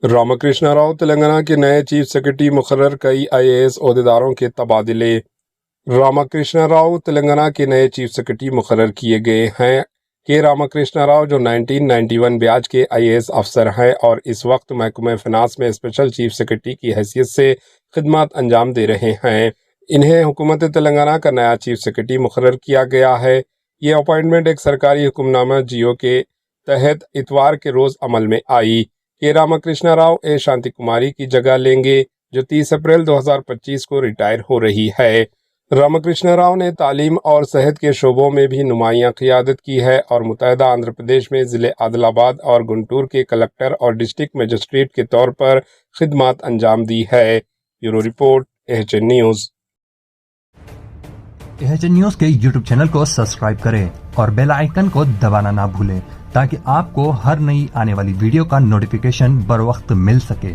रामकृष्ण राव तेलंगाना के नए chief secretary मुकर्रर, कई IAS ओहदेदारों के तबादले। रामकृष्ण राव तेलंगाना के नए चीफ सेक्रेटरी मुकर्रर किए गए हैं। के रामकृष्ण राव जो 1991 बैच के IAS अफसर हैं और इस वक्त महकमे फिनांस में स्पेशल चीफ सेक्रेटरी की हैसियत से खिदमत अंजाम दे रहे हैं। इन्हें हुकूमत तेलंगाना का नया चीफ सेक्रेटरी मुकर्रर किया गया है। ये अपॉइंटमेंट एक सरकारी हुक्मनामा जियो के तहत इतवार के रोज अमल में आई। के रामकृष्ण राव ए शांति कुमारी की जगह लेंगे, जो 30 अप्रैल 2025 को रिटायर हो रही है। रामकृष्ण राव ने तालीम और सेहत के शोबों में भी नुमायां क़ियादत की है और मुत्तहदा आंध्र प्रदेश में ज़िले आदिलाबाद और गुंटूर के कलेक्टर और डिस्ट्रिक्ट मजिस्ट्रेट के तौर पर खिदमत अंजाम दी है। Bureau report, AHN news. AHN news के YouTube चैनल को सब्सक्राइब करें और बेल आइकन को दबाना ना भूलें ताकि आपको हर नई आने वाली वीडियो का नोटिफिकेशन बर वक्त मिल सके।